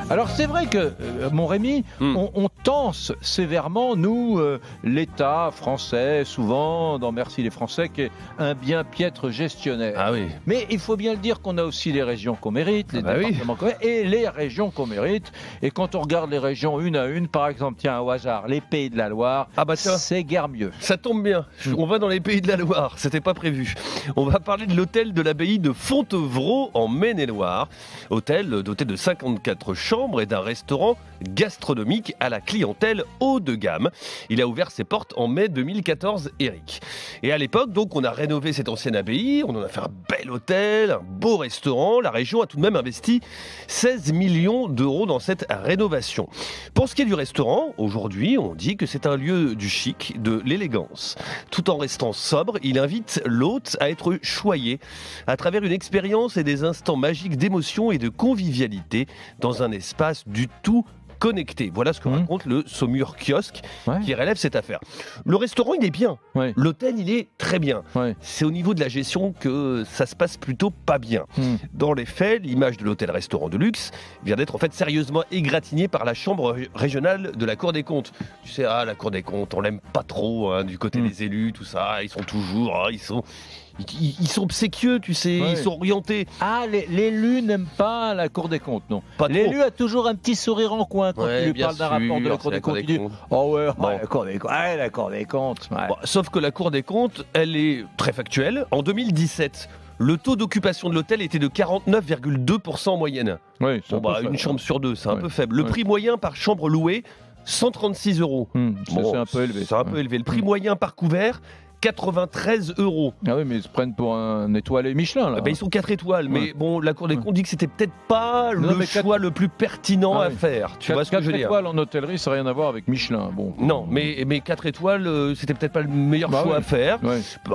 Alors c'est vrai que, mon Rémi, on tense sévèrement, nous, l'État français, souvent, dans Merci les Français, qui est un bien piètre gestionnaire. Ah oui. Mais il faut bien le dire qu'on a aussi les régions qu'on mérite, les départements qu'on mérite, et les régions qu'on mérite. Et quand on regarde les régions une à une, par exemple, tiens, au hasard, les Pays de la Loire, c'est guère mieux. Ça tombe bien, on va dans les Pays de la Loire, c'était pas prévu. On va parler de l'hôtel de l'abbaye de Fontevraud en Maine-et-Loire. Hôtel doté de 54 chambres et d'un restaurant gastronomique à la clientèle haut de gamme. Il a ouvert ses portes en mai 2014, Eric. Et à l'époque, donc, on a rénové cette ancienne abbaye, on en a fait un bel hôtel, un beau restaurant. La région a tout de même investi 16 millions d'euros dans cette rénovation. Pour ce qui est du restaurant, aujourd'hui, on dit que c'est un lieu du chic, de l'élégance. Tout en restant sobre, il invite l'hôte à être choyé à travers une expérience et des instants magiques d'émotion et de convivialité dans un espace du tout connecté. Voilà ce que raconte le Saumur Kiosque qui relève cette affaire. Le restaurant, il est bien. L'hôtel, il est très bien. C'est au niveau de la gestion que ça se passe plutôt pas bien. Dans les faits, l'image de l'hôtel-restaurant de luxe vient d'être en fait sérieusement égratignée par la chambre régionale de la Cour des comptes. Tu sais, la Cour des comptes, on l'aime pas trop du côté des élus, tout ça. Ils sont toujours... Ils sont obséquieux, tu sais, ils sont orientés. Ah, l'élu n'aime pas la Cour des comptes, non. Pas l'élu a toujours un petit sourire en coin quand il lui parle d'un rapport de la Cour des comptes. Il dit « Oh ouais, la Cour des comptes, la Cour des comptes. » Sauf que la Cour des comptes, elle est très factuelle. En 2017, le taux d'occupation de l'hôtel était de 49,2% en moyenne. Oui, une chambre sur deux, c'est un peu faible. Le prix moyen par chambre louée, 136 euros. C'est un peu élevé. C'est un peu élevé. Le prix moyen par couvert, 93 euros. Ah oui, mais ils se prennent pour un étoilé Michelin, là. Ils sont 4 étoiles, mais bon, la Cour des comptes dit que c'était peut-être pas le choix le plus pertinent à faire. Tu vois ce que je veux dire ? 4 étoiles en hôtellerie, ça n'a rien à voir avec Michelin. Bon. Non, mais 4 étoiles, c'était peut-être pas le meilleur choix à faire.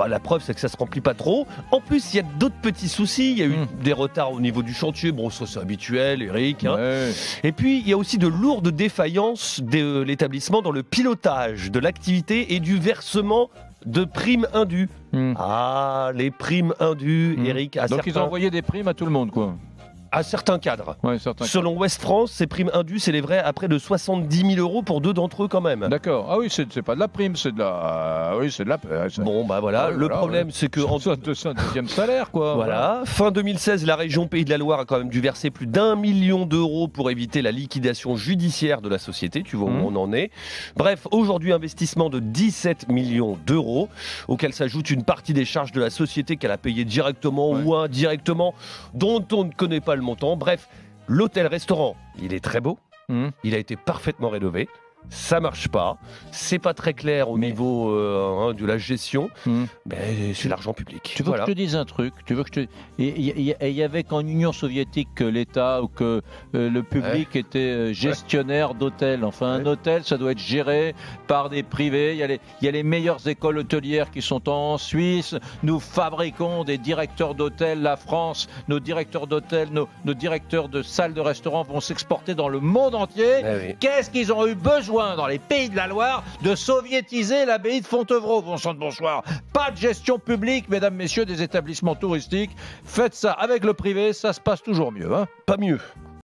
La preuve, c'est que ça se remplit pas trop. En plus, il y a d'autres petits soucis. Il y a eu des retards au niveau du chantier. Bon, ça c'est habituel, Eric. Et puis, il y a aussi de lourdes défaillances de l'établissement dans le pilotage de l'activité et du versement de primes indues. Ah, les primes indues, Eric. Donc ils ont envoyé des primes à tout le monde, quoi. À certains cadres. Selon Ouest France, ces primes indues s'élèveraient à près de 70 000 euros pour 2 d'entre eux quand même. D'accord. Ah oui, c'est pas de la prime, c'est de la... c'est de la... Bon, voilà. Le problème, c'est que... C'est un deuxième salaire, quoi. Voilà. Fin 2016, la région Pays de la Loire a quand même dû verser plus d'1 million d'euros pour éviter la liquidation judiciaire de la société. Tu vois où on en est. Bref, aujourd'hui, investissement de 17 millions d'euros, auquel s'ajoute une partie des charges de la société qu'elle a payé directement ou indirectement, dont on ne connaît pas le montant. Bref, l'hôtel-restaurant, il est très beau. Il a été parfaitement rénové. Ça marche pas. C'est pas très clair au niveau de la gestion. Mais c'est l'argent public. Tu veux que je te dise un truc ? Il y avait qu'en Union soviétique que l'État ou que le public était gestionnaire d'hôtels. Enfin, un hôtel, ça doit être géré par des privés. Il y a les meilleures écoles hôtelières qui sont en Suisse. Nous fabriquons des directeurs d'hôtels. La France, nos directeurs d'hôtels, nos directeurs de salles de restaurants vont s'exporter dans le monde entier. Qu'est-ce qu'ils ont eu besoin dans les Pays de la Loire de soviétiser l'abbaye de Fontevraud, bon sang de bonsoir. Pas de gestion publique, mesdames, messieurs, des établissements touristiques. Faites ça avec le privé, ça se passe toujours mieux. Pas mieux.